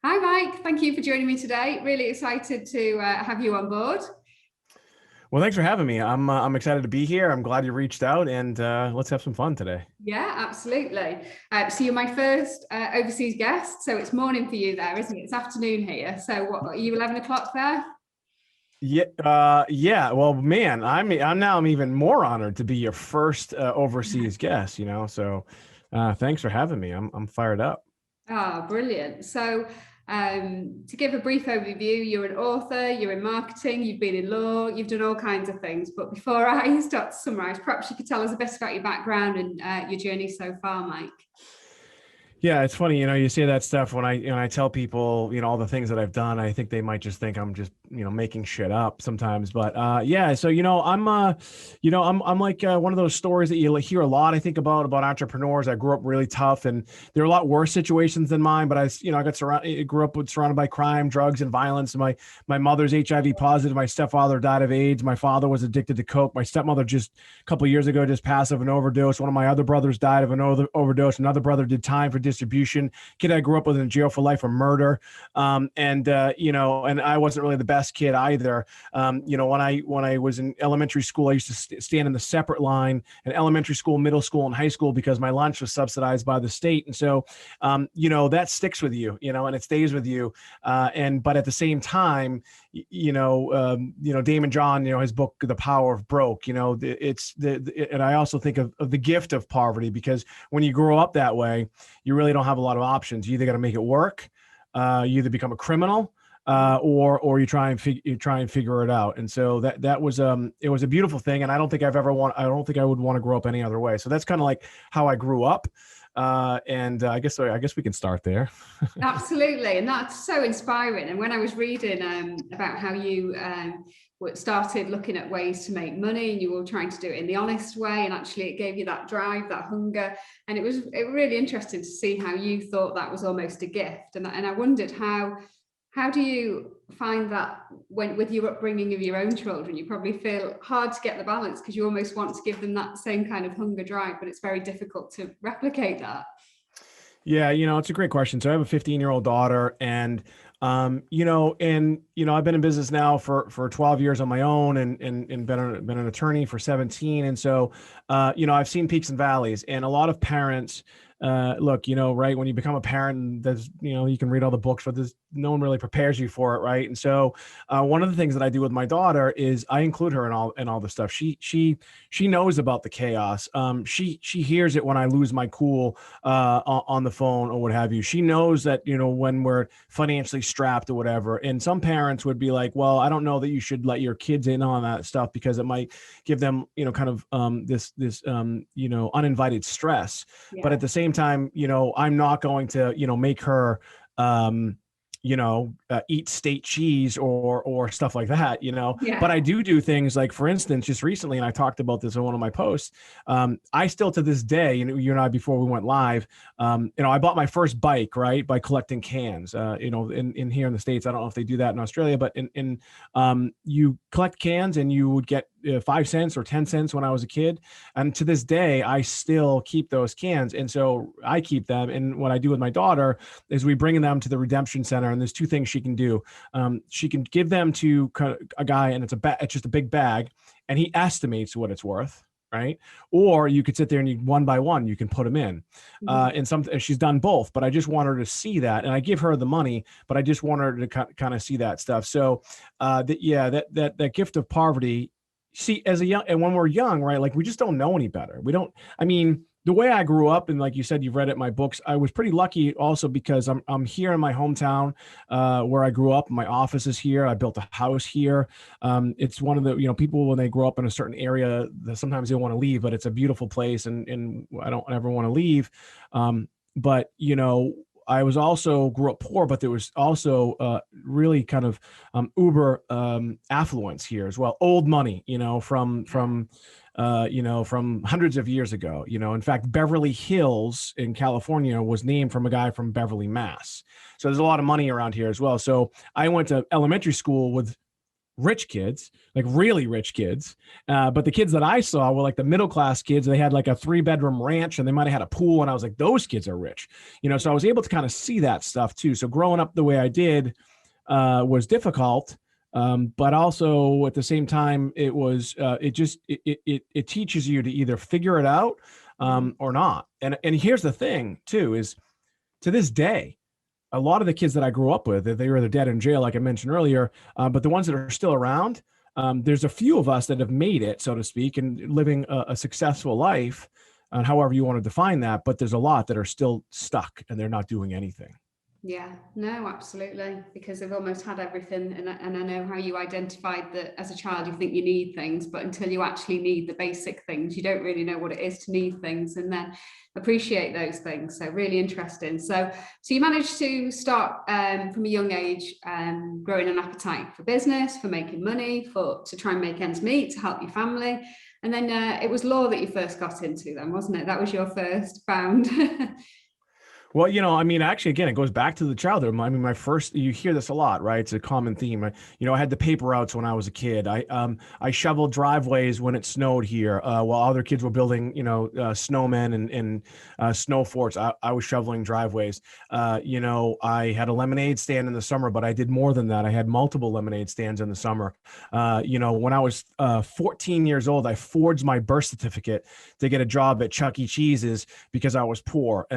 Hi, Mike. Thank you for joining me today. Really excited to have you on board. Well, thanks for having me. I'm excited to be here. I'm glad you reached out, and let's have some fun today. Yeah, absolutely. So you're my first overseas guest. So it's morning for you there, isn't it? It's afternoon here. So what are you, 11 o'clock there? Yeah, yeah. Well, man, I'm even more honored to be your first overseas guest. So thanks for having me. I'm fired up. Ah, brilliant. So to give a brief overview, you're an author, you're in marketing, you've been in law, you've done all kinds of things. But before I start to summarize, perhaps you could tell us a bit about your background and your journey so far, Mike. Yeah, it's funny, you say that stuff when I tell people, all the things that I've done. I think they might just think I'm just, making shit up sometimes. But yeah, so I'm like one of those stories that you hear a lot, I think about entrepreneurs. I grew up really tough, and there are a lot worse situations than mine, but I got grew up surrounded by crime, drugs, and violence. My mother's HIV positive, my stepfather died of AIDS, my father was addicted to coke, my stepmother just a couple of years ago just passed of an overdose. One of my other brothers died of an overdose. Another brother did time for distribution. Kid I grew up with in jail for life for murder. And I wasn't really the best kid either. When I was in elementary school, I used to stand in the separate line in elementary school, middle school, and high school because my lunch was subsidized by the state. And so, that sticks with you, and it stays with you. But at the same time, Damon John, his book, The Power of Broke, and I also think of the gift of poverty, because when you grow up that way, you really don't have a lot of options. You either got to make it work, you either become a criminal, or you try and figure it out. And so that was it was a beautiful thing, and I don't think I don't think I would want to grow up any other way. So that's kind of like how I grew up. I guess we can start there. Absolutely, and that's so inspiring. And when I was reading about how you started looking at ways to make money, and you were trying to do it in the honest way, and actually it gave you that drive, that hunger, and it was really interesting to see how you thought that was almost a gift. And I wondered how do you find that when with your upbringing of your own children, you probably feel hard to get the balance because you almost want to give them that same kind of hunger drive, but it's very difficult to replicate that. Yeah, it's a great question. So I have a 15-year-old daughter, and I've been in business now for 12 years on my own, and been an attorney for 17. And so, I've seen peaks and valleys, and a lot of parents, look, right, when you become a parent, there's, you can read all the books, but there's no one really prepares you for it, right? And so, one of the things that I do with my daughter is I include her in all the stuff. She knows about the chaos. She hears it when I lose my cool on the phone or what have you. She knows that, when we're financially strapped or whatever. And some parents would be like, well, I don't know that you should let your kids in on that stuff because it might give them, kind of this uninvited stress. Yeah. But at the same time, I'm not going to, make her, eat state cheese or stuff like that, Yeah. but I do things like, for instance, just recently, and I talked about this in one of my posts. I still, to this day, you and I, before we went live, I bought my first bike, right, by collecting cans, in here in the States. I don't know if they do that in Australia, but you collect cans and you would get 5 cents or 10 cents when I was a kid. And to this day, I still keep those cans. And so I keep them. And what I do with my daughter is we bring them to the redemption center. And there's two things she can do. She can give them to a guy, and it's just a big bag, and he estimates what it's worth. Right. Or you could sit there and one by one, you can put them in. And she's done both, but I just want her to see that. And I give her the money, but I just want her to kind of see that stuff. So that gift of poverty, see, as a young, and when we're young, right, like we just don't know any better. The way I grew up, and like you said, you've read it in my books, I was pretty lucky also because I'm here in my hometown, where I grew up. My office is here. I built a house here. It's one of the, people, when they grow up in a certain area, sometimes they want to leave, but it's a beautiful place, and I don't ever want to leave. But I was also grew up poor, but there was also really kind of uber affluence here as well. Old money, from hundreds of years ago. In fact, Beverly Hills in California was named from a guy from Beverly, Mass. So there's a lot of money around here as well. So I went to elementary school with rich kids, like really rich kids. But the kids that I saw were like the middle-class kids. They had like a 3-bedroom ranch and they might've had a pool. And I was like, those kids are rich, so I was able to kind of see that stuff too. So growing up the way I did, was difficult. But also at the same time, it was, it teaches you to either figure it out, or not. And here's the thing too, is to this day, a lot of the kids that I grew up with, they were either dead in jail, like I mentioned earlier, but the ones that are still around, there's a few of us that have made it, so to speak, and living a successful life, however you want to define that. But there's a lot that are still stuck and they're not doing anything. Yeah, no, absolutely. Because they've almost had everything. And I know how you identified that as a child, you think you need things, but until you actually need the basic things, you don't really know what it is to need things and then appreciate those things. So really interesting. So you managed to start from a young age, growing an appetite for business, for making money, to try and make ends meet, to help your family. And then it was law that you first got into then, wasn't it? That was your first bound. Well, actually, again, it goes back to the childhood. My first, you hear this a lot, right? It's a common theme. I had the paper routes when I was a kid. I shoveled driveways when it snowed here, while other kids were building, snowmen and snow forts. I was shoveling driveways. I had a lemonade stand in the summer, but I did more than that. I had multiple lemonade stands in the summer. When I was 14 years old, I forged my birth certificate to get a job at Chuck E. Cheese's because I was poor.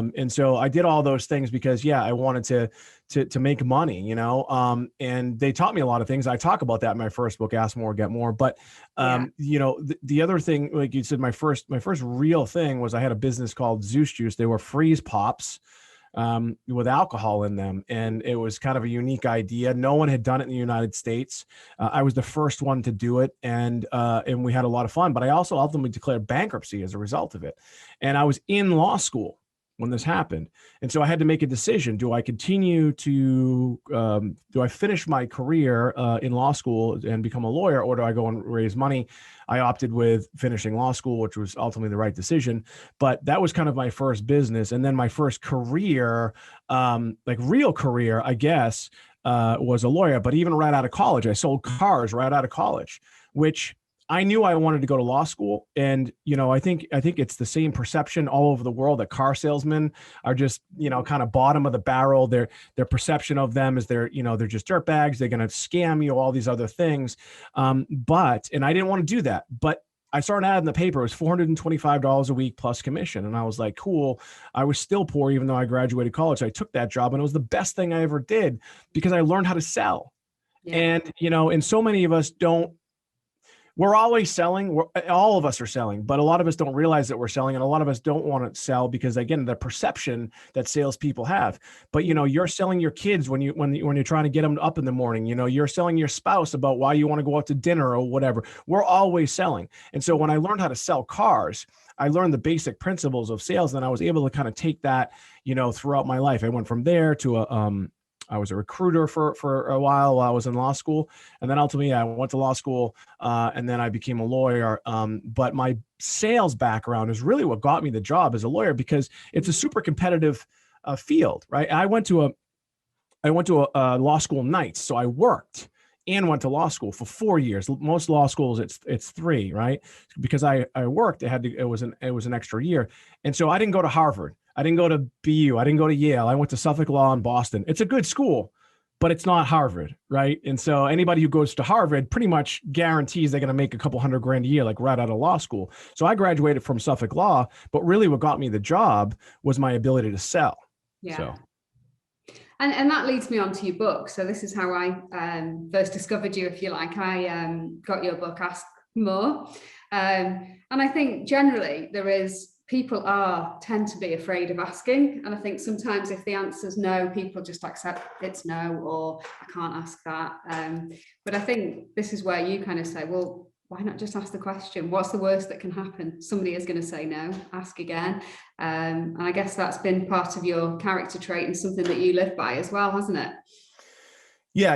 And so I did all those things because, I wanted to make money, and they taught me a lot of things. I talk about that in my first book, Ask More, Get More. But, the other thing, like you said, my first real thing was I had a business called Zeus Juice. They were freeze pops, with alcohol in them. And it was kind of a unique idea. No one had done it in the United States. I was the first one to do it. And we had a lot of fun, but I also ultimately declared bankruptcy as a result of it. And I was in law school when this happened. And so I had to make a decision. Do I continue to, do I finish my career in law school and become a lawyer, or do I go and raise money? I opted with finishing law school, which was ultimately the right decision. But that was kind of my first business. And then my first career, like real career, I guess, was a lawyer. But even right out of college, I sold cars right out of college, which I knew I wanted to go to law school. And, I think it's the same perception all over the world that car salesmen are just, kind of bottom of the barrel. Their perception of them is they're just dirtbags. They're going to scam you, all these other things. And I didn't want to do that, but I saw an ad in the paper. It was $425 a week plus commission. And I was like, cool. I was still poor, even though I graduated college. I took that job and it was the best thing I ever did because I learned how to sell. Yeah. And, and so many of us don't. We're always selling. All of us are selling, but a lot of us don't realize that we're selling, and a lot of us don't want to sell because, again, the perception that salespeople have. But you're selling your kids when you're trying to get them up in the morning. You're selling your spouse about why you want to go out to dinner or whatever. We're always selling, and so when I learned how to sell cars, I learned the basic principles of sales, and I was able to kind of take that, throughout my life. I went from there to I was a recruiter for a while I was in law school. And then ultimately I went to law school and then I became a lawyer. But my sales background is really what got me the job as a lawyer because it's a super competitive field, right? I went to a law school nights. So I worked and went to law school for 4 years. Most law schools, it's 3, right? Because I worked, it was an extra year. And so I didn't go to Harvard. I didn't go to BU. I didn't go to Yale. I went to Suffolk Law in Boston. It's a good school, but it's not Harvard, right? And so anybody who goes to Harvard pretty much guarantees they're going to make a couple $100,000 a year, like right out of law school. So I graduated from Suffolk Law, but really what got me the job was my ability to sell. Yeah. So. And that leads me on to your book. So this is how I first discovered you, if you like. I got your book, Ask More. And I think generally people tend to be afraid of asking. And I think sometimes if the answer's no, people just accept it's no, or I can't ask that. But I think this is where you kind of say, well, why not just ask the question? What's the worst that can happen? Somebody is going to say no, ask again. And I guess that's been part of your character trait and something that you live by as well, hasn't it? Yeah.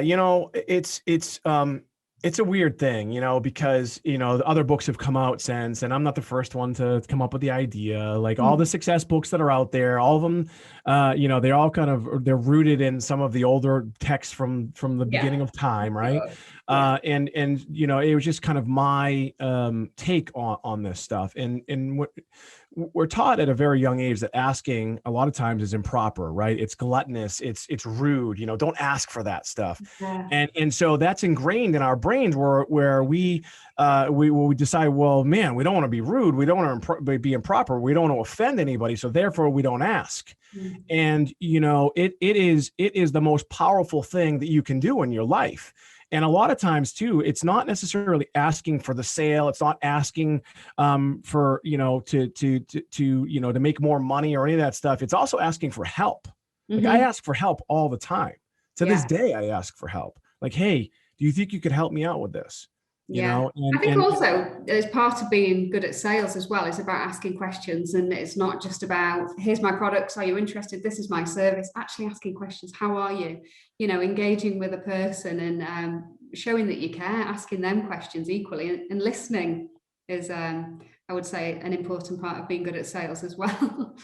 It's a weird thing, because, the other books have come out since, and I'm not the first one to come up with the idea. Like all the success books that are out there, all of them, they're all they're rooted in some of the older texts from the beginning of time. Right. And it was just kind of my take on this stuff. And what we're taught at a very young age that asking a lot of times is improper, right? It's gluttonous. It's rude, don't ask for that stuff. Yeah. And so that's ingrained in our brains where we decide, well, man, we don't want to be rude. We don't want to be improper. We don't want to offend anybody. So therefore we don't ask. Mm-hmm. And, it is the most powerful thing that you can do in your life. And a lot of times too, it's not necessarily asking for the sale. It's not asking for, to make more money or any of that stuff. It's also asking for help. Mm-hmm. Like I ask for help all the time. To this day, I ask for help. Like, hey, do you think you could help me out with this? I think also as part of being good at sales as well, it's about asking questions, and it's not just about, here's my products, are you interested? This is my service. Actually asking questions. How are you? Engaging with a person and showing that you care, asking them questions equally, and listening is, I would say, an important part of being good at sales as well.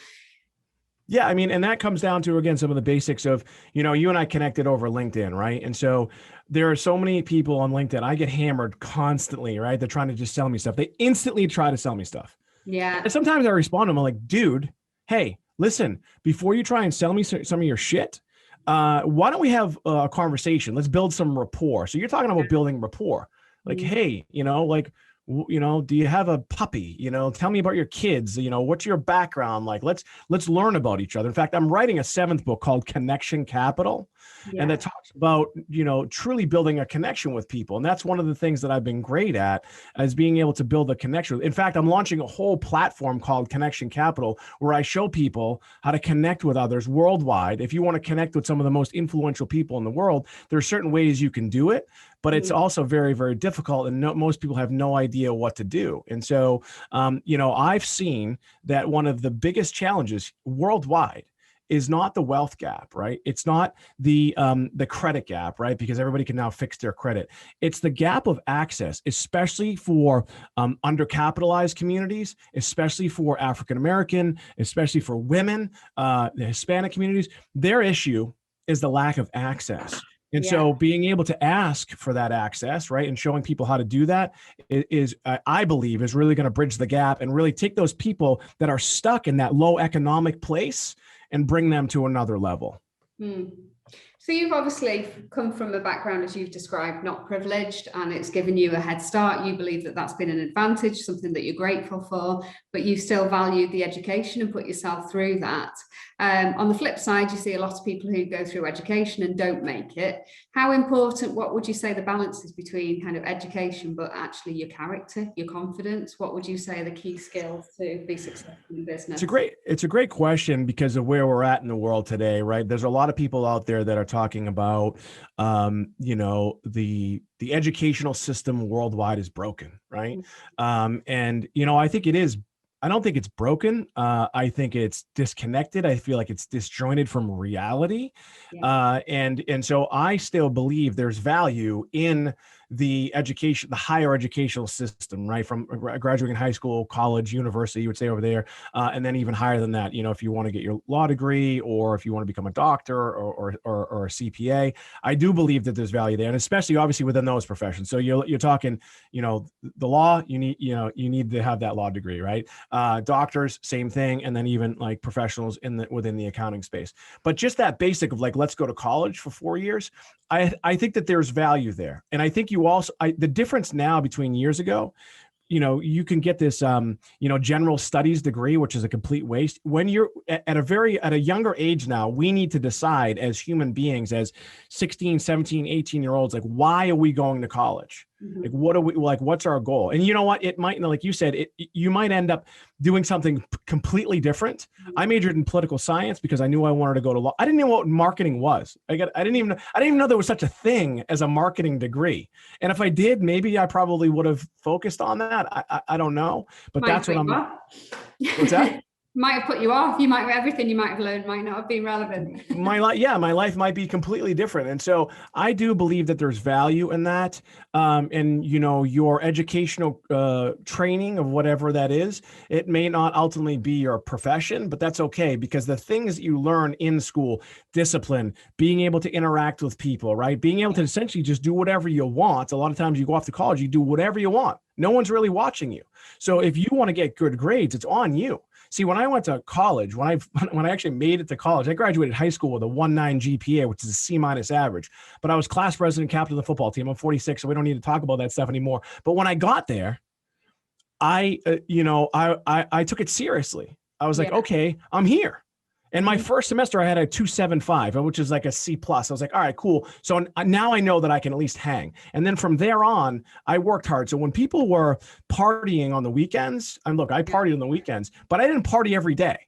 Yeah, I mean, and that comes down to, again, some of the basics of, you and I connected over LinkedIn, right? And so there are so many people on LinkedIn. I get hammered constantly, right? They're trying to just sell me stuff. They instantly try to sell me stuff. Yeah. And sometimes I respond to them, I'm like, dude, hey, listen, before you try and sell me some of your shit, why don't we have a conversation? Let's build some rapport. So you're talking about building rapport. Like, hey, do you have a puppy? Tell me about your kids. What's your background like? Let's learn about each other. In fact, I'm writing a 7th book called Connection Capital. Yeah. And that talks about, truly building a connection with people. And that's one of the things that I've been great at, is being able to build a connection. In fact, I'm launching a whole platform called Connection Capital, where I show people how to connect with others worldwide. If you want to connect with some of the most influential people in the world, there are certain ways you can do it, but it's also very, very difficult. And most people have no idea what to do. And so, I've seen that one of the biggest challenges worldwide is not the wealth gap, right? It's not the credit gap, right? Because everybody can now fix their credit. It's the gap of access, especially for undercapitalized communities, especially for African-American, especially for women, the Hispanic communities. Their issue is the lack of access. And so being able to ask for that access, right, and showing people how to do that is I believe, is really going to bridge the gap and really take those people that are stuck in that low economic place and bring them to another level. So you've obviously come from a background, as you've described, not privileged, and it's given you a head start. You believe that that's been an advantage, something that you're grateful for, but you still valued the education and put yourself through that. On the flip side, you see a lot of people who go through education and don't make it. How important, what would you say the balance is between kind of education, but actually your character, your confidence? What would you say are the key skills to be successful in business? It's a great question because of where we're at in the world today, right? There's a lot of people out there that are talking about, the educational system worldwide is broken, right? And I think it is. I don't think it's broken. I think it's disconnected. I feel like it's disjointed from reality. And so I still believe there's value in the education, the higher educational system, right? From graduating high school, college, university, you would say over there. And then even higher than that, if you want to get your law degree, or if you want to become a doctor or a CPA, I do believe that there's value there. And especially obviously within those professions. So you're talking, the law, you need to have that law degree, right? Doctors, same thing. And then even like professionals within the accounting space. But just that basic of like, let's go to college for 4 years. I think that there's value there. And I think the difference now between years ago, you can get this, general studies degree, which is a complete waste. When you're at a younger age now, we need to decide as human beings, as 16, 17, 18-year-olds, like, why are we going to college? Like, what's our goal? And you know what? It might, like you said, you might end up doing something completely different. I majored in political science because I knew I wanted to go to law. I didn't know what marketing was. I didn't even know there was such a thing as a marketing degree. And if I did, maybe I probably would have focused on that. I don't know, but that's what I'm. What's that? might have put you off. You might, everything you might have learned might not have been relevant. My life might be completely different. And so I do believe that there's value in that. And your educational training of whatever that is, it may not ultimately be your profession, but that's okay, because the things that you learn in school, discipline, being able to interact with people, right? Being able to essentially just do whatever you want. A lot of times you go off to college, you do whatever you want. No one's really watching you. So if you want to get good grades, it's on you. See, when I went to college, when I actually made it to college, I graduated high school with a 1.9 GPA, which is a C- average. But I was class president, captain of the football team. I'm 46, so we don't need to talk about that stuff anymore. But when I got there, I took it seriously. I was like, okay, I'm here. And my first semester, I had a 2.75, which is like a C+. I was like, all right, cool. So now I know that I can at least hang. And then from there on, I worked hard. So when people were partying on the weekends, I partied on the weekends, but I didn't party every day.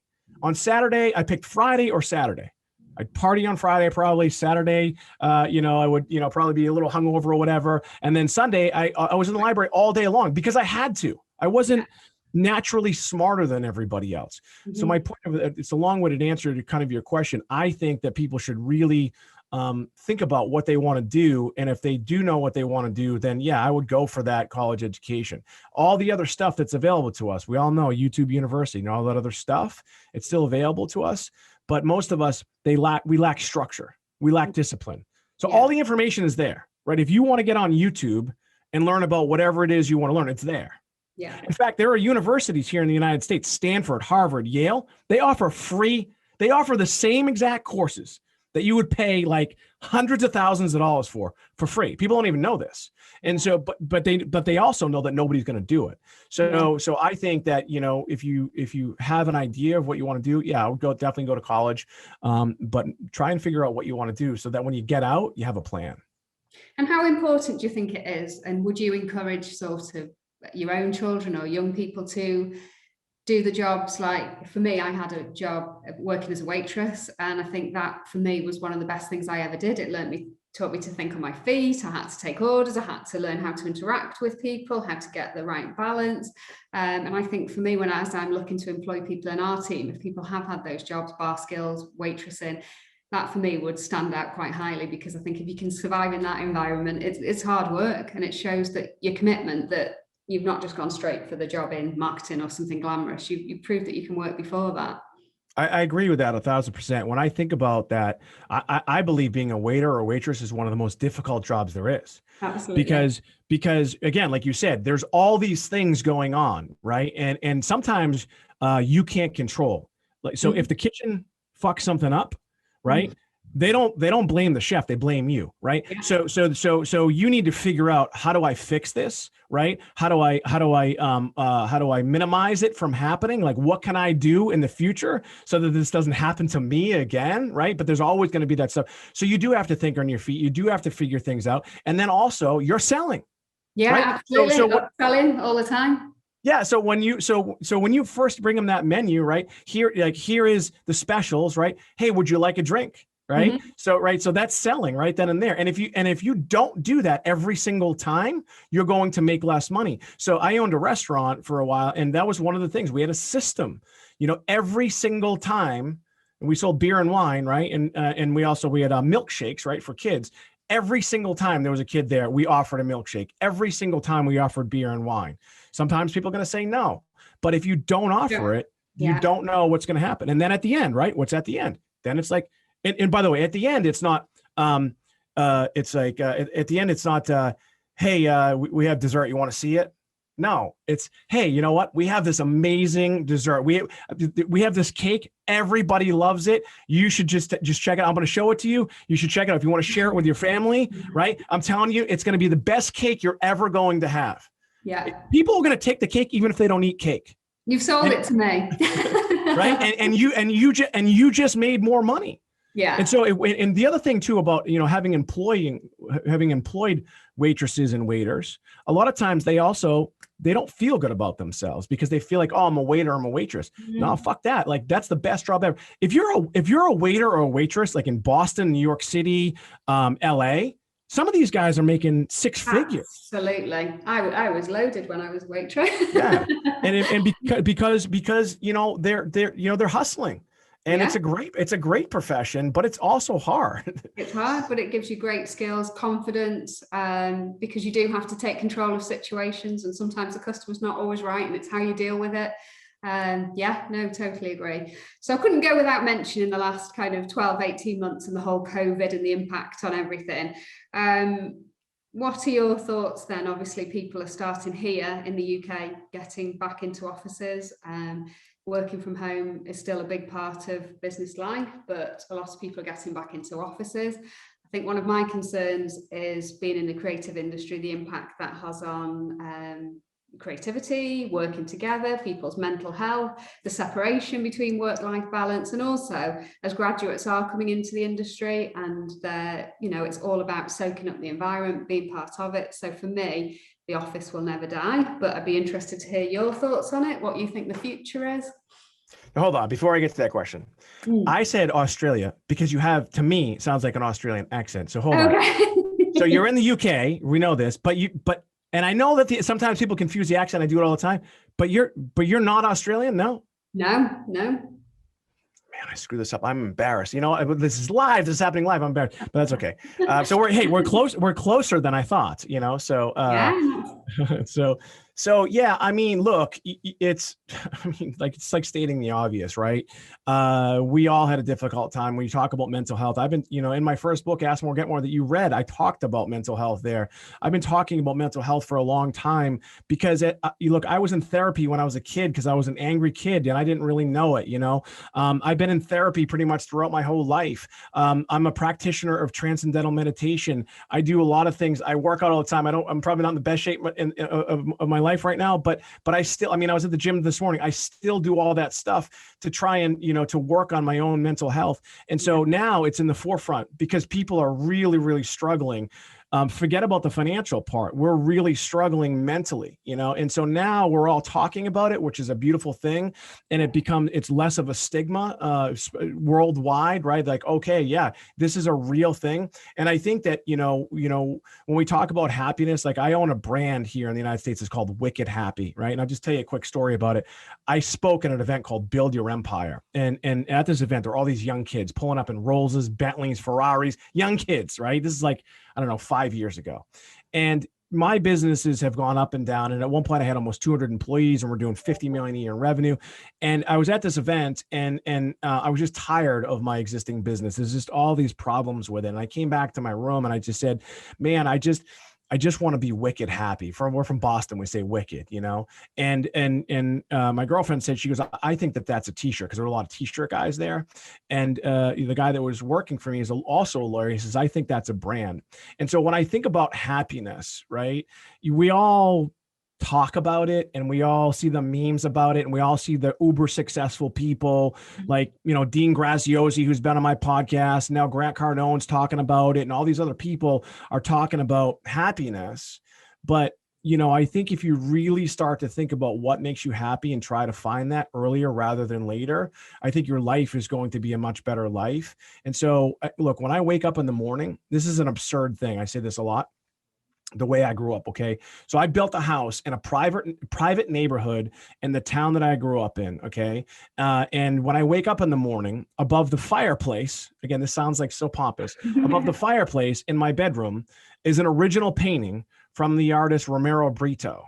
On Saturday, I picked Friday or Saturday. I'd party on Friday, probably Saturday. I would, probably be a little hungover or whatever. And then Sunday, I was in the library all day long because I had to. I wasn't naturally smarter than everybody else. Mm-hmm. So my point of it's a long-winded answer to kind of your question. I think that people should really think about what they want to do. And if they do know what they want to do, then I would go for that college education. All the other stuff that's available to us, we all know YouTube University and all that other stuff, it's still available to us. But most of us, we lack structure. We lack discipline. So all the information is there, right? If you want to get on YouTube and learn about whatever it is you want to learn, it's there. Yeah. In fact, there are universities here in the United States, Stanford, Harvard, Yale. They offer the same exact courses that you would pay like hundreds of thousands of dollars for free. People don't even know this. And so, but they also know that nobody's going to do it. So I think that, if you have an idea of what you want to do, I would definitely go to college. But try and figure out what you want to do so that when you get out, you have a plan. And how important do you think it is? And would you encourage sort of your own children or young people to do the jobs? Like for me, I had a job working as a waitress, and I think that for me was one of the best things I ever did. It taught me to think on my feet. I had to take orders. I had to learn how to interact with people, how to get the right balance. And I think for me, as I'm looking to employ people in our team, if people have had those jobs, bar skills, waitressing, that for me would stand out quite highly, because I think if you can survive in that environment, it's hard work, and it shows that your commitment, that you've not just gone straight for the job in marketing or something glamorous. You've proved that you can work before that. I agree with that 1,000%. When I think about that, I believe being a waiter or waitress is one of the most difficult jobs there is. Absolutely. Because again, like you said, there's all these things going on, right? And sometimes you can't control. Like, so if the kitchen fucks something up, right? They don't blame the chef, they blame you, right? Yeah. So you need to figure out, how do I fix this, right? How do I minimize it from happening? Like, what can I do in the future so that this doesn't happen to me again, right? But there's always going to be that stuff. So you do have to think on your feet. You do have to figure things out, and then also you're selling. Yeah, right? Absolutely. So selling all the time. Yeah. So when you first bring them that menu, right? Here is the specials, right? Hey, would you like a drink? Right. Mm-hmm. So that's selling right then and there. And if you don't do that every single time, you're going to make less money. So I owned a restaurant for a while, and that was one of the things. We had a system, every single time, and we sold beer and wine. Right. And we had milkshakes, right, for kids. Every single time there was a kid there, we offered a milkshake. Every single time we offered beer and wine. Sometimes people are going to say no, but if you don't offer it, you don't know what's going to happen. And then at the end, right? What's at the end? Then it's like, and by the way, at the end, it's not, it's like, at the end, it's not, hey, we have dessert. You want to see it? No, it's, hey, you know what? We have this amazing dessert. We have this cake. Everybody loves it. You should just check it out. I'm going to show it to you. You should check it out. If you want to share it with your family, right? I'm telling you, it's going to be the best cake you're ever going to have. Yeah. People are going to take the cake, even if they don't eat cake. You've sold it to me. Right. And you just made more money. Yeah. And so, and the other thing too about, having employed waitresses and waiters, a lot of times they don't feel good about themselves because they feel like, oh, I'm a waiter, I'm a waitress. Mm-hmm. No, fuck that. Like, that's the best job ever. If you're a waiter or a waitress, like in Boston, New York City, LA, some of these guys are making six figures. Absolutely. I was loaded when I was a waitress. Yeah. And because they're hustling. And Yeah. it's a great profession, but it's also hard. It's hard, but it gives you great skills, confidence, because you do have to take control of situations, and sometimes the customer's not always right, and it's how you deal with it. Yeah, no, totally agree. So I couldn't go without mentioning the last kind of 12, 18 months and the whole COVID and the impact on everything. What are your thoughts then? Obviously, people are starting here in the UK, getting back into offices. Working from home is still a big part of business life, but a lot of people are getting back into offices. I think one of my concerns is being in the creative industry, the impact that has on creativity, working together, people's mental health, the separation between work-life balance, and also as graduates are coming into the industry and it's all about soaking up the environment, being part of it. So for me, the office will never die, but I'd be interested to hear your thoughts on it, what you think the future is. Now, hold on, before I get to that question, I said Australia because you have, to me, sounds like an Australian accent. So hold on. So you're in the UK, we know this, and I know that sometimes people confuse the accent. I do it all the time, but you're not Australian, no? No. Man, I screwed this up. I'm embarrassed. This is live. This is happening live. I'm embarrassed, but that's okay. So we're close. We're closer than I thought. So so yeah. I mean, look, it's like stating the obvious, right? We all had a difficult time when you talk about mental health. I've been, in my first book, Ask More, Get More, that you read, I talked about mental health there. I've been talking about mental health for a long time because look, I was in therapy when I was a kid because I was an angry kid and I didn't really know it. I've been in therapy pretty much throughout my whole life. I'm a practitioner of transcendental meditation. I do a lot of things. I work out all the time. I'm probably not in the best shape of my life right now, but I still, I was at the gym this morning. I still do all that stuff to try and, to work on my own mental health. And so now it's in the forefront because people are really, really struggling. Forget about the financial part. We're really struggling mentally, and so now we're all talking about it, which is a beautiful thing. And it's less of a stigma worldwide, right? Like, okay, yeah, this is a real thing. And I think that, when we talk about happiness, like I own a brand here in the United States, it's called Wicked Happy, right? And I'll just tell you a quick story about it. I spoke at an event called Build Your Empire. And at this event, there are all these young kids pulling up in Rolls's, Bentleys, Ferraris, young kids, right? This is like, I don't know, 5 years ago. And my businesses have gone up and down. And at one point I had almost 200 employees and we're doing 50 million a year in revenue. And I was at this event and I was just tired of my existing business. There's just all these problems with it. And I came back to my room and I just said, man, I just want to be wicked happy. We're from Boston. We say wicked, and my girlfriend said, she goes, I think that's a t-shirt because there were a lot of t-shirt guys there. And the guy that was working for me is also a lawyer. He says, I think that's a brand. And so when I think about happiness, right, we all talk about it and we all see the memes about it and we all see the uber successful people like, Dean Graziosi, who's been on my podcast. Now Grant Cardone's talking about it and all these other people are talking about happiness. But, I think if you really start to think about what makes you happy and try to find that earlier rather than later, I think your life is going to be a much better life. And so look, when I wake up in the morning, this is an absurd thing. I say this a lot. The way I grew up. Okay. So I built a house in a private neighborhood in the town that I grew up in. Okay. And when I wake up in the morning, above the fireplace, again, this sounds like so pompous, above the fireplace in my bedroom is an original painting from the artist Romero Brito.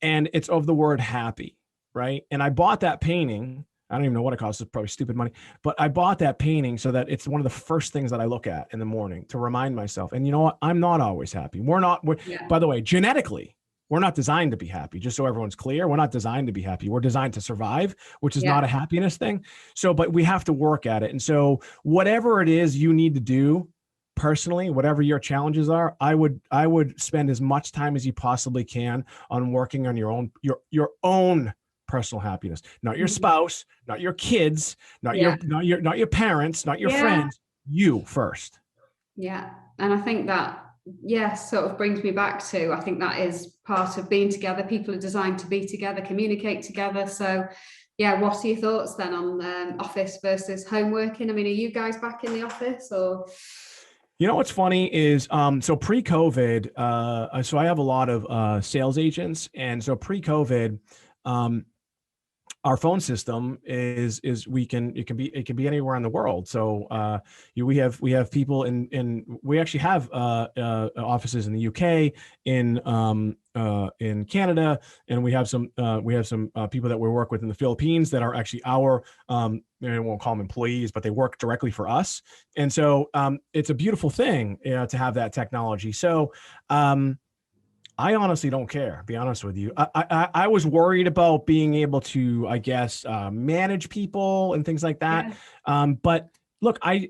And it's of the word happy. Right. And I bought that painting. I don't even know what it costs. It's probably stupid money, but I bought that painting so that it's one of the first things that I look at in the morning to remind myself. And you know what? I'm not always happy. By the way, genetically, we're not designed to be happy. Just so everyone's clear, we're not designed to be happy. We're designed to survive, which is not a happiness thing. So, but we have to work at it. And so whatever it is you need to do personally, whatever your challenges are, I would spend as much time as you possibly can on working on your own personal happiness, not your spouse, not your kids, not your parents, not your friends, you first. Yeah. And I think that, sort of brings me back to, I think that is part of being together. People are designed to be together, communicate together. So what are your thoughts then on office versus home working? I mean, are you guys back in the office or? You know what's funny is so pre-COVID, so I have a lot of sales agents, and so pre-COVID, um, our phone system is it can be anywhere in the world. So we have people we actually have offices in the UK, in Canada, and we have some people that we work with in the Philippines that are actually our I won't call them employees, but they work directly for us. And so it's a beautiful thing, to have that technology. So I honestly don't care, be honest with you. I was worried about being able to, I guess, manage people and things like that. But look, I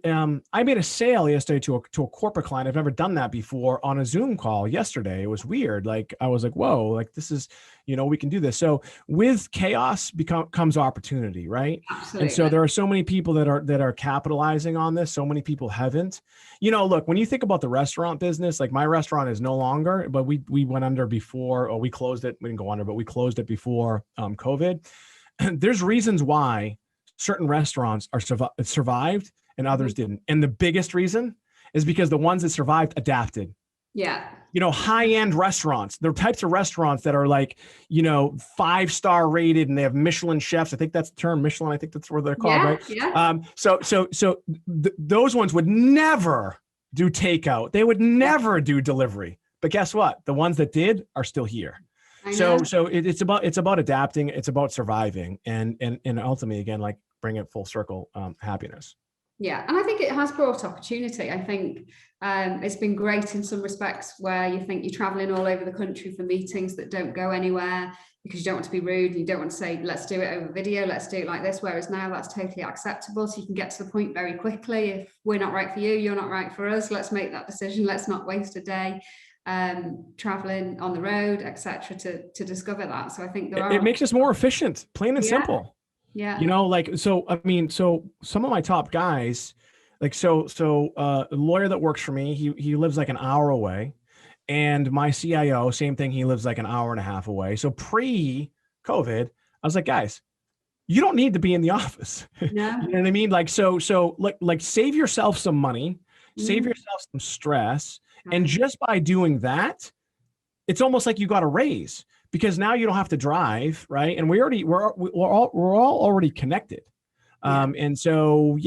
made a sale yesterday to a corporate client. I've never done that before on a Zoom call yesterday. It was weird. Like, I was like, whoa, like this is, we can do this. So with chaos comes opportunity, right? Absolutely. And so there are so many people that are capitalizing on this. So many people haven't. Look, when you think about the restaurant business, like my restaurant is no longer, but we went under before, or we closed it. We didn't go under, but we closed it before COVID. There's reasons why certain restaurants are survived and others didn't. And the biggest reason is because the ones that survived adapted. Yeah. High-end restaurants, they're types of restaurants that are like, 5-star rated, and they have Michelin chefs. I think that's the term, Michelin. I think that's what they're called, right? Yeah. Those ones would never do takeout. They would never do delivery. But guess what? The ones that did are still here. So it's about adapting. It's about surviving, and ultimately, again, like bring it full circle, happiness. Yeah, and I think it has brought opportunity. I think it's been great in some respects where you think you're traveling all over the country for meetings that don't go anywhere because you don't want to be rude. You don't want to say, let's do it over video, let's do it like this. Whereas now that's totally acceptable. So you can get to the point very quickly. If we're not right for you, you're not right for us. Let's make that decision. Let's not waste a day traveling on the road, etc., to discover that. So I think it makes us more efficient, plain and simple. Yeah. So some of my top guys, a lawyer that works for me, he lives like an hour away, and my CIO, same thing. He lives like an hour and a half away. So pre-COVID, I was like, guys, you don't need to be in the office. Yeah. You know what I mean? Like, so save yourself some money, save yourself some stress. And just by doing that, it's almost like you got a raise, because now you don't have to drive, right? And we're all already connected. And so,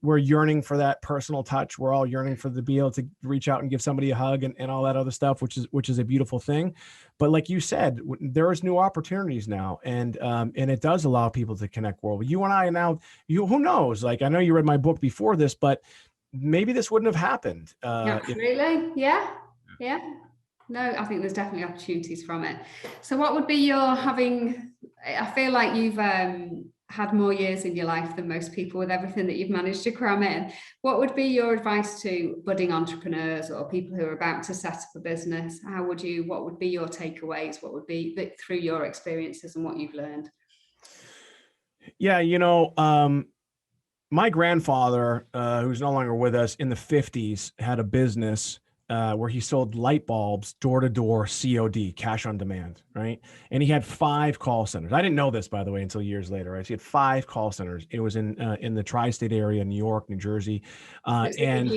we're yearning for that personal touch. We're all yearning for to be able to reach out and give somebody a hug and all that other stuff, which is a beautiful thing. But like you said, there is new opportunities now, and it does allow people to connect worldwide. You and I now, who knows? Like, I know you read my book before this, but maybe this wouldn't have happened. Absolutely. Yeah. No, I think there's definitely opportunities from it. So what would be I feel like you've had more years in your life than most people with everything that you've managed to cram in. What would be your advice to budding entrepreneurs or people who are about to set up a business? What would be your takeaways? What would be through your experiences and what you've learned? Yeah, my grandfather, who's no longer with us, in the 50s, had a business where he sold light bulbs door to door, COD, cash on demand, right? And he had 5 call centers. I didn't know this, by the way, until years later, right? So he had 5 call centers. It was in the tri-state area, New York, New Jersey. And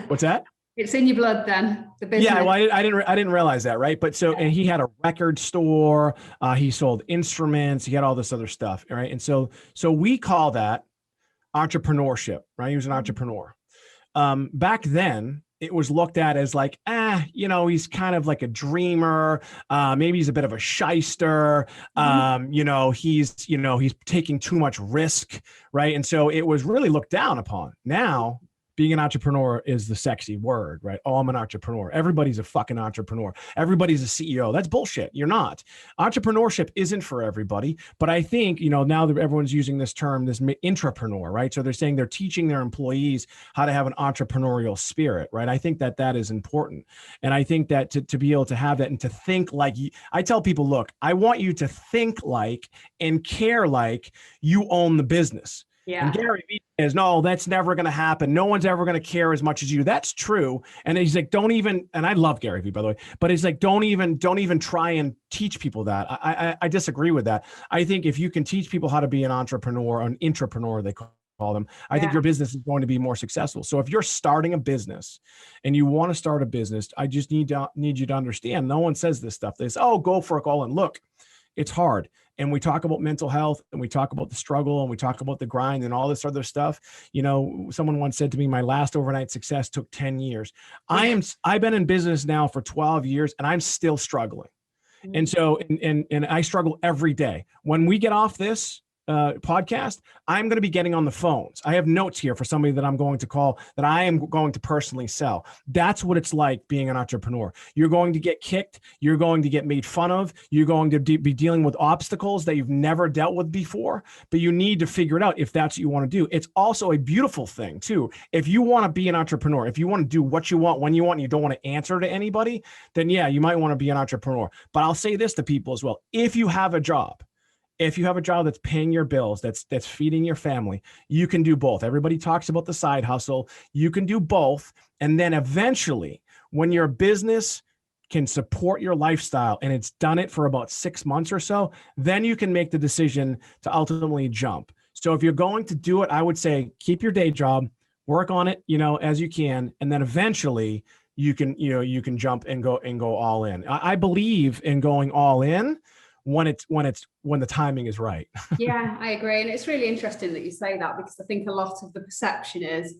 what's that? It's in your blood, then. The business. Yeah, well, I didn't realize that, right? But and he had a record store. He sold instruments. He had all this other stuff, right? And so we call that entrepreneurship, right? He was an entrepreneur. Back then, it was looked at as like, he's kind of like a dreamer. Maybe he's a bit of a shyster. He's taking too much risk, right? And so it was really looked down upon. Now, being an entrepreneur is the sexy word, right? Oh, I'm an entrepreneur. Everybody's a fucking entrepreneur. Everybody's a CEO. That's bullshit. You're not. Entrepreneurship isn't for everybody. But I think, now that everyone's using this term, this intrapreneur, right? So they're saying they're teaching their employees how to have an entrepreneurial spirit, right? I think that is important. And I think that to be able to have that and to think like, I tell people, look, I want you to think like and care like you own the business. Yeah. And Gary Vee says, no, that's never going to happen. No one's ever going to care as much as you. That's true. And he's like, don't even, and I love Gary Vee, by the way, but he's like, don't even try and teach people that. I disagree with that. I think if you can teach people how to be an entrepreneur, an intrapreneur, they call call them, I think your business is going to be more successful. So if you're starting a business and you want to start a business, I just need you to understand, no one says this stuff. They say, oh, go for it all. And look, it's hard. And we talk about mental health, and we talk about the struggle, and we talk about the grind and all this other stuff. You know, someone once said to me, my last overnight success took 10 years. I've been in business now for 12 years and I'm still struggling. And so, and I struggle every day. When we get off this podcast, I'm going to be getting on the phones. I have notes here for somebody that I'm going to call that I am going to personally sell. That's what it's like being an entrepreneur. You're going to get kicked. You're going to get made fun of. You're going to be dealing with obstacles that you've never dealt with before, but you need to figure it out if that's what you want to do. It's also a beautiful thing too. If you want to be an entrepreneur, if you want to do what you want, when you want, and you don't want to answer to anybody, then yeah, you might want to be an entrepreneur. But I'll say this to people as well. If you have a job that's paying your bills, that's feeding your family, you can do both. Everybody talks about the side hustle. You can do both. And then eventually, when your business can support your lifestyle and it's done it for about 6 months or so, then you can make the decision to ultimately jump. So if you're going to do it, I would say keep your day job, work on it, as you can, and then eventually you can jump and go all in. I believe in going all in when the timing is right. Yeah, I agree. And it's really interesting that you say that, because I think a lot of the perception is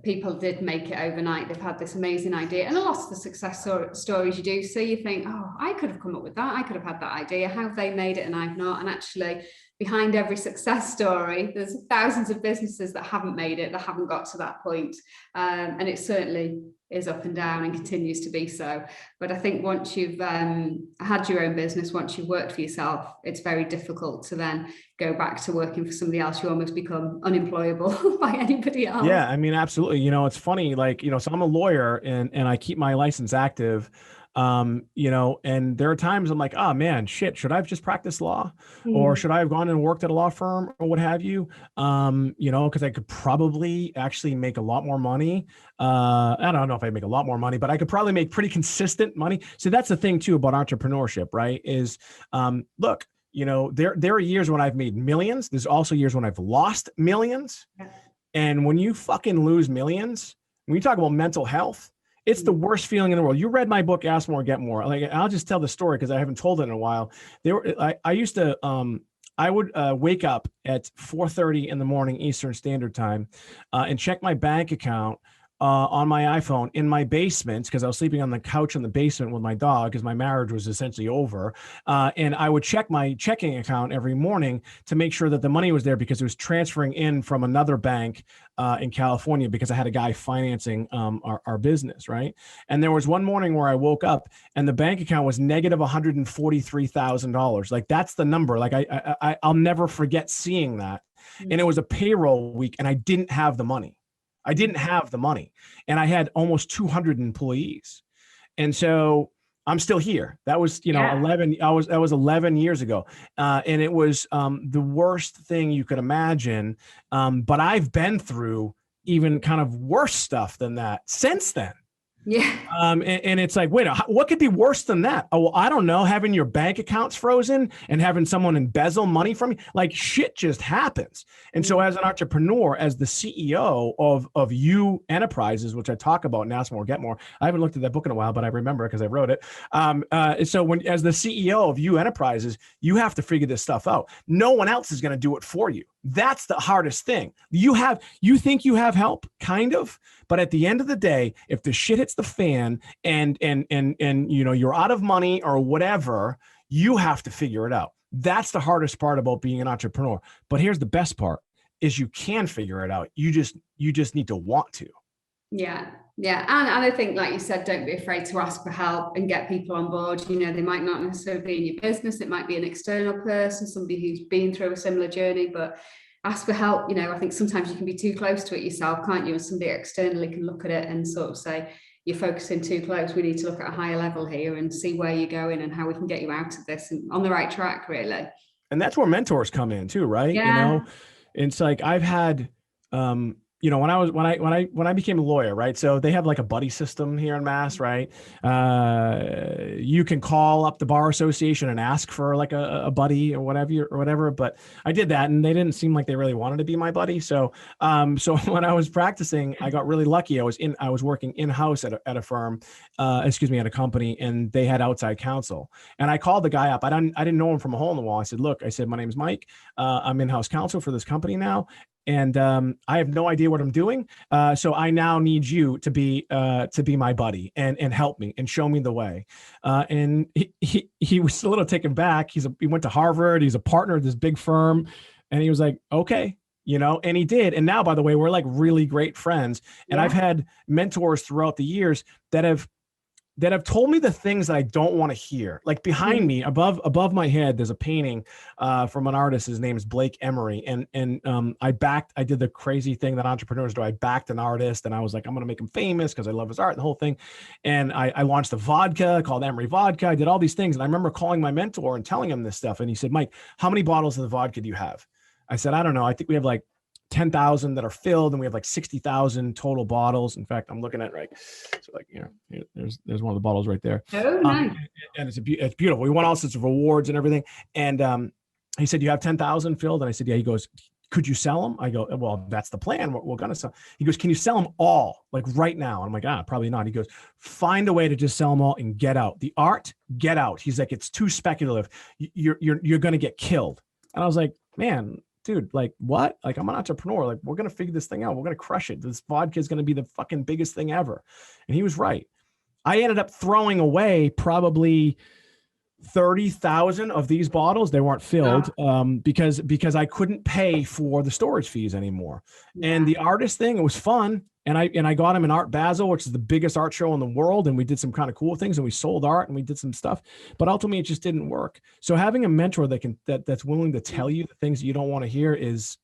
people did make it overnight. They've had this amazing idea. And a lot of the success stories you do see, you think, oh, I could have come up with that. I could have had that idea. How have they made it and I've not? And actually, behind every success story, there's thousands of businesses that haven't made it, that haven't got to that point. And it certainly is up and down and continues to be so. But I think once you've had your own business, once you've worked for yourself, it's very difficult to then go back to working for somebody else. You almost become unemployable by anybody else. Yeah, I mean, absolutely. It's funny, so I'm a lawyer and I keep my license active. And there are times I'm like, oh man, shit, should I have just practiced law, or should I have gone and worked at a law firm or what have you? Because I could probably actually make a lot more money. I don't know if I make a lot more money, but I could probably make pretty consistent money. So that's the thing too about entrepreneurship, right? Is, look, there are years when I've made millions. There's also years when I've lost millions. And when you fucking lose millions, when you talk about mental health, it's the worst feeling in the world. You read my book, Ask More, Get More. Like, I'll just tell the story because I haven't told it in a while. I used to, I would wake up at 4:30 in the morning Eastern Standard Time and check my bank account on my iPhone in my basement, because I was sleeping on the couch in the basement with my dog because my marriage was essentially over. And I would check my checking account every morning to make sure that the money was there, because it was transferring in from another bank in California, because I had a guy financing our business, right? And there was one morning where I woke up and the bank account was negative $143,000. Like, that's the number. Like, I'll never forget seeing that. And it was a payroll week and I didn't have the money. And I had almost 200 employees. And so I'm still here. That was, 11 years ago. And it was the worst thing you could imagine. But I've been through even kind of worse stuff than that since then. Yeah. And it's like, wait, what could be worse than that? Oh, well, I don't know. Having your bank accounts frozen and having someone embezzle money from you, like, shit just happens. And so as an entrepreneur, as the CEO of You Enterprises, which I talk about in Ask More, Get More, I haven't looked at that book in a while, but I remember because I wrote it. So as the CEO of You Enterprises, you have to figure this stuff out. No one else is going to do it for you. That's the hardest thing. You think you have help, kind of, but at the end of the day, if the shit hits the fan and you're out of money or whatever, you have to figure it out. That's the hardest part about being an entrepreneur. But here's the best part, is you can figure it out. You just need to want to. Yeah. Yeah. And I think, like you said, don't be afraid to ask for help and get people on board. They might not necessarily be in your business. It might be an external person, somebody who's been through a similar journey, but ask for help. I think sometimes you can be too close to it yourself, can't you? And somebody externally can look at it and sort of say, you're focusing too close. We need to look at a higher level here and see where you're going and how we can get you out of this and on the right track, really. And that's where mentors come in too, right? Yeah. It's like I've had, when I became a lawyer, right? So they have like a buddy system here in Mass, right? You can call up the bar association and ask for like a buddy or whatever. But I did that, and they didn't seem like they really wanted to be my buddy. So, so when I was practicing, I got really lucky. I was working in-house at a firm, at a company, and they had outside counsel. And I called the guy up. I didn't know him from a hole in the wall. I said, look, my name's Mike. I'm in-house counsel for this company now. And I have no idea what I'm doing. So I now need you to be my buddy and help me and show me the way. And he was a little taken back. He went to Harvard. He's a partner at this big firm. And he was like, okay, and he did. And now, by the way, we're like really great friends. And I've had mentors throughout the years that have told me the things that I don't want to hear. Like behind me, above my head, there's a painting from an artist. His name is Blake Emery. And I did the crazy thing that entrepreneurs do. I backed an artist, and I was like, I'm going to make him famous because I love his art and the whole thing. And I launched a vodka called Emery Vodka. I did all these things. And I remember calling my mentor and telling him this stuff. And he said, Mike, how many bottles of the vodka do you have? I said, I don't know. I think we have like 10,000 that are filled, and we have like 60,000 total bottles. In fact, I'm looking at so like, there's one of the bottles right there. Oh, nice. And it's beautiful. We won all sorts of awards and everything. And he said, you have 10,000 filled? And I said, yeah. He goes, could you sell them? I go, well, that's the plan. We're going to sell. He goes, can you sell them all like right now? And I'm like, probably not. He goes, find a way to just sell them all and get out. The art, get out. He's like, it's too speculative. You're going to get killed. And I was like, man, dude, like what? Like I'm an entrepreneur. Like we're going to figure this thing out. We're going to crush it. This vodka is going to be the fucking biggest thing ever. And he was right. I ended up throwing away probably 30,000 of these bottles. They weren't filled because I couldn't pay for the storage fees anymore. Yeah. And the artist thing, it was fun. And I got him in Art Basel, which is the biggest art show in the world. And we did some kind of cool things, and we sold art and we did some stuff, but ultimately it just didn't work. So having a mentor that's willing to tell you the things you don't want to hear it's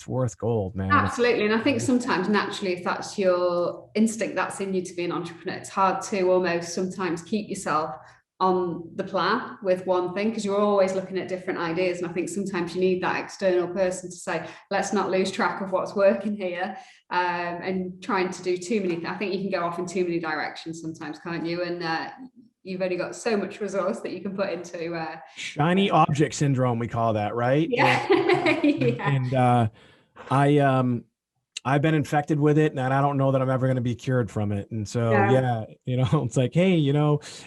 worth gold, man. Absolutely. And I think sometimes naturally, if that's your instinct that's in you to be an entrepreneur, it's hard to almost sometimes keep yourself on the plan with one thing, because you're always looking at different ideas. And I think sometimes you need that external person to say, let's not lose track of what's working here, and trying to do too many things. I think you can go off in too many directions sometimes, can't you? And you've only got so much resource that you can put into shiny object syndrome, we call that, right? Yeah. And I've been infected with it, and I don't know that I'm ever going to be cured from it. And so, it's like, hey,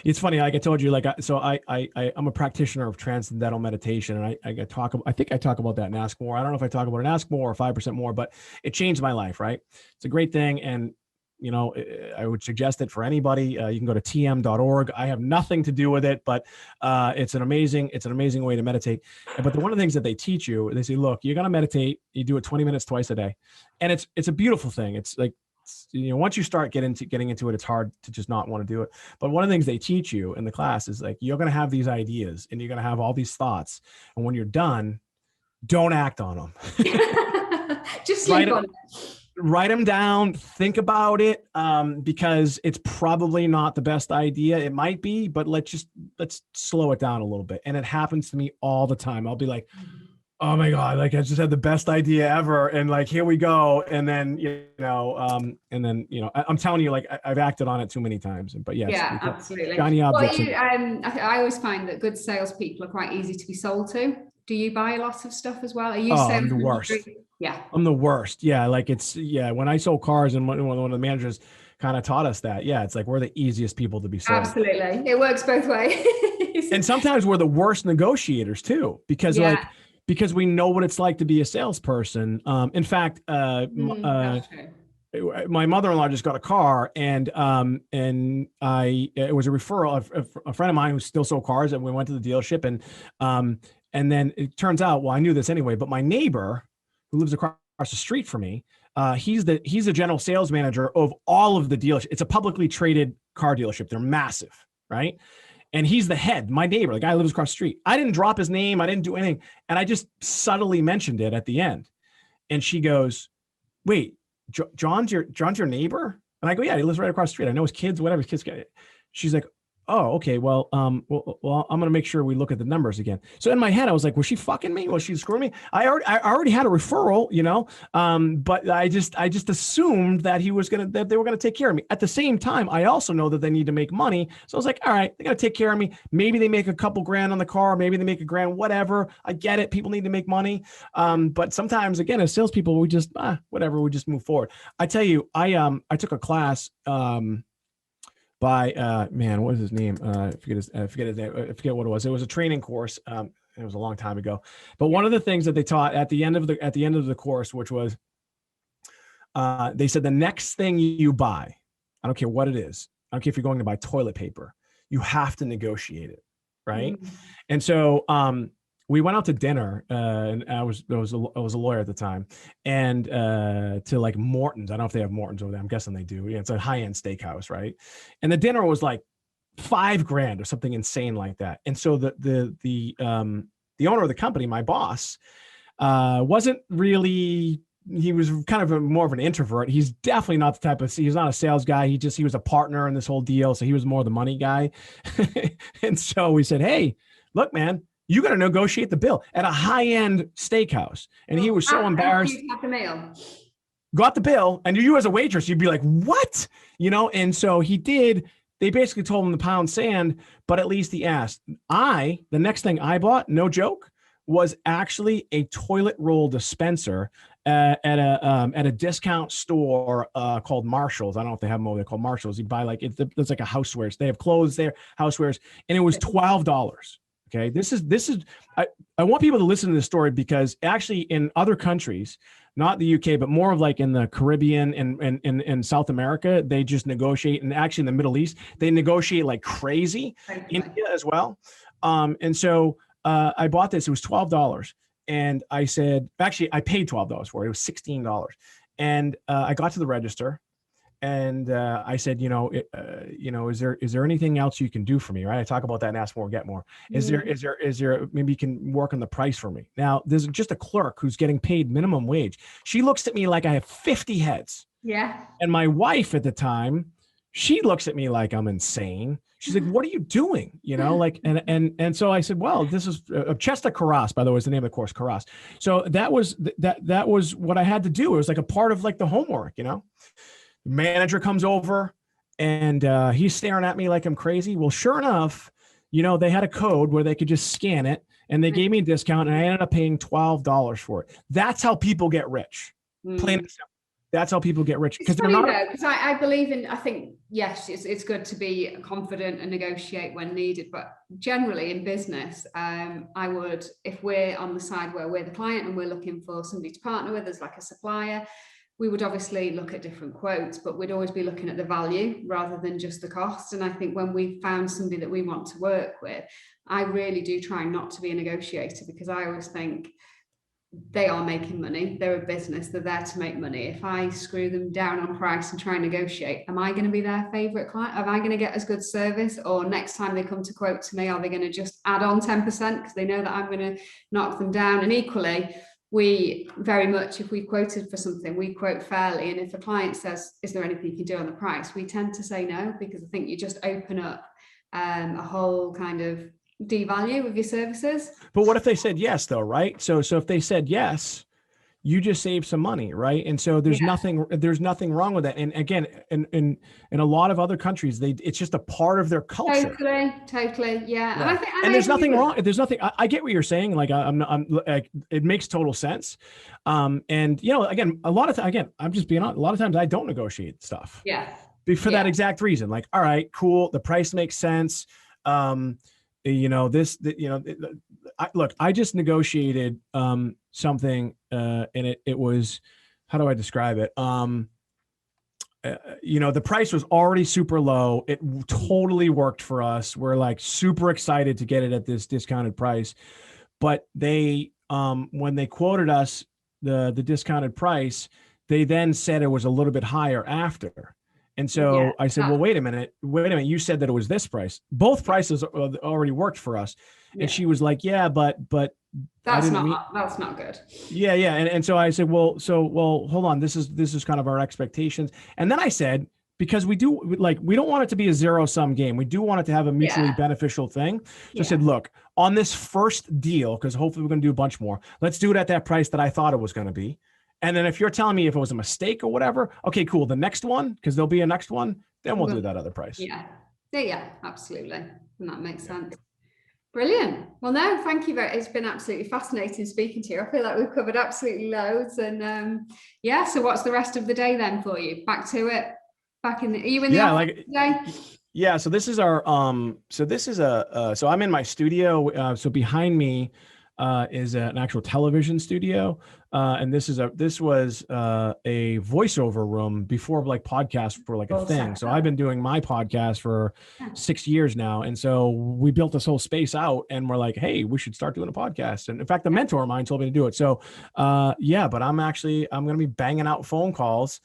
it's funny. Like I told you, like, I'm a practitioner of transcendental meditation, and I think I talk about that in Ask More. I don't know if I talk about it in Ask More or 5% More, but it changed my life, right? It's a great thing. And, I would suggest it for anybody. You can go to tm.org. I have nothing to do with it, but it's an amazing way to meditate. But one of the things that they teach you, they say, look, you're going to meditate. You do it 20 minutes twice a day. And it's a beautiful thing. It's like, once you start getting into it, it's hard to just not want to do it. But one of the things they teach you in the class is like, you're going to have these ideas and you're going to have all these thoughts. And when you're done, don't act on them. Just sleep on it. Write them down, think about it, because it's probably not the best idea. It might be, but let's slow it down a little bit. And it happens to me all the time. I'll be like, oh my God, like I just had the best idea ever. And like, here we go. And then, I'm telling you, like I've acted on it too many times. But yes, yeah, absolutely. Shiny objects. I always find that good salespeople are quite easy to be sold to. Do you buy a lot of stuff as well? Are you I'm the worst. Yeah. I'm the worst. Yeah. Like when I sold cars, and one of the managers kind of taught us that, it's like, we're the easiest people to be sold. Absolutely. It works both ways. And sometimes we're the worst negotiators too, because because we know what it's like to be a salesperson. In fact, my mother-in-law just got a car, and it was a referral of a friend of mine who still sold cars, and we went to the dealership, and then it turns out, well, I knew this anyway, but my neighbor who lives across the street from me, he's the general sales manager of all of the dealerships. It's a publicly traded car dealership. They're massive, right? And he's the head, my neighbor, the guy who lives across the street. I didn't drop his name. I didn't do anything. And I just subtly mentioned it at the end. And she goes, wait, John's your neighbor? And I go, yeah, he lives right across the street. I know his kids, whatever his kids get. She's like, oh, okay. Well, I'm going to make sure we look at the numbers again. So in my head, I was like, was she fucking me? Was she screwing me? I already had a referral, but I just assumed that that they were going to take care of me. At the same time, I also know that they need to make money. So I was like, all right, they're going to take care of me. Maybe they make a couple grand on the car. Maybe they make a grand, whatever. I get it. People need to make money. But sometimes, again, as salespeople, we just, whatever, we just move forward. I tell you, I took a class, by man, what was his name? I forget his name. I forget what it was. It was a training course. It was a long time ago. But one of the things that they taught at the end of the course, which was, they said the next thing you buy, I don't care what it is. I don't care if you're going to buy toilet paper, you have to negotiate it, right? Mm-hmm. And so we went out to dinner, and I was a lawyer at the time, and to like Morton's. I don't know if they have Morton's over there. I'm guessing they do. Yeah, it's a high-end steakhouse, right? And the dinner was like $5,000 or something insane like that. And so the owner of the company, my boss, wasn't really. He was kind of more of an introvert. He's definitely not the type of. He's not a sales guy. He was a partner in this whole deal, so he was more the money guy. And so we said, "Hey, look, man. You got to negotiate the bill at a high-end steakhouse." And he was so embarrassed. You got the mail. Got the bill. And you as a waitress, you'd be like, what? And so he did. They basically told him to pound sand, but at least he asked. The next thing I bought, no joke, was actually a toilet roll dispenser at a discount store called Marshall's. I don't know if they have them over there, called Marshall's. You buy it's like a housewares. They have clothes there, housewares, and it was $12. Okay, this is I want people to listen to this story, because actually in other countries, not the UK, but more of like in the Caribbean and South America, they just negotiate. And actually in the Middle East, they negotiate like crazy. India as well. And so I bought this. It was $12. And I said, actually, I paid $12 for it. It was $16. And I got to the register. And I said, is there anything else you can do for me? Right. I talk about that and ask more, get more. Is there, maybe you can work on the price for me? Now, there's just a clerk who's getting paid minimum wage. She looks at me like I have 50 heads. Yeah. And my wife at the time, she looks at me like I'm insane. She's like, what are you doing? And so I said, well, this is Chesta Carras, by the way, is the name of the course, Carras. So that was what I had to do. It was like a part of like the homework, Manager comes over and he's staring at me like I'm crazy. Well, sure enough, they had a code where they could just scan it, and they gave me a discount, and I ended up paying $12 for it. That's how people get rich. Plain and simple. That's how people get rich. Because I believe in, I think, yes, it's good to be confident and negotiate when needed. But generally in business, I would, if we're on the side where we're the client and we're looking for somebody to partner with as like a supplier, we would obviously look at different quotes, but we'd always be looking at the value rather than just the cost. And I think when we found somebody that we want to work with, I really do try not to be a negotiator, because I always think they are making money. They're a business. They're there to make money. If I screw them down on price and try and negotiate, am I going to be their favorite client? Am I going to get as good service? Or next time they come to quote to me, are they going to just add on 10% because they know that I'm going to knock them down? And equally, we very much, if we quoted for something, we quote fairly. And if a client says, is there anything you can do on the price? We tend to say no, because I think you just open up a whole kind of devalue of your services. But what if they said yes, though, right? So if they said yes, you just save some money, right? And so there's nothing wrong with that. And again, in a lot of other countries, it's just a part of their culture. Totally, yeah. And I think, and there's nothing wrong. There's nothing. I get what you're saying. Like it makes total sense. And again, I'm just being honest. A lot of times I don't negotiate stuff. Yeah. For that exact reason. Like, all right, cool. The price makes sense. I just negotiated something, and it was, how do I describe it? The price was already super low. It totally worked for us. We're like super excited to get it at this discounted price, but they, when they quoted us the discounted price, they then said it was a little bit higher after. And so I said, well, wait a minute. You said that it was this price. Both prices already worked for us. Yeah. And she was like, yeah, but that's not good. Yeah. And so I said, well, hold on. This is kind of our expectations. And then I said, because we don't want it to be a zero-sum game. We do want it to have a mutually beneficial thing. So I said, look, on this first deal, because hopefully we're going to do a bunch more, let's do it at that price that I thought it was going to be. And then if you're telling me if it was a mistake or whatever, okay, cool. The next one, because there'll be a next one, then we'll do that other price. Yeah, absolutely. And that makes sense. Brilliant. Well, no, thank you very. It's been absolutely fascinating speaking to you. I feel like we've covered absolutely loads. And so what's the rest of the day then for you? Back to it. Back in. Are you in the office today? Yeah. So this is our. So I'm in my studio. So behind me is an actual television studio. And this was a voiceover room before like podcasts were like a thing. So I've been doing my podcast for 6 years now. And so we built this whole space out and we're like, hey, we should start doing a podcast. And in fact, the mentor of mine told me to do it. So but I'm going to be banging out phone calls,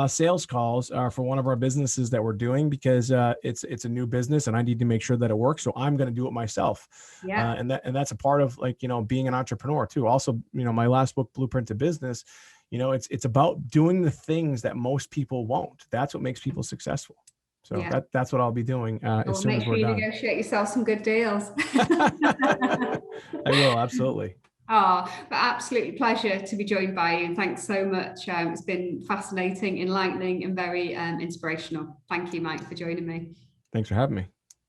sales calls for one of our businesses that we're doing because it's a new business and I need to make sure that it works. So I'm going to do it myself. And that's a part of like, being an entrepreneur too. Also, my last book, Blueprint to Business, it's about doing the things that most people won't. That's what makes people successful. So that's what I'll be doing as soon as we're done. Negotiate yourself some good deals. I will, absolutely. But absolutely pleasure to be joined by you. And thanks so much. It's been fascinating, enlightening, and very inspirational. Thank you, Mike, for joining me. Thanks for having me.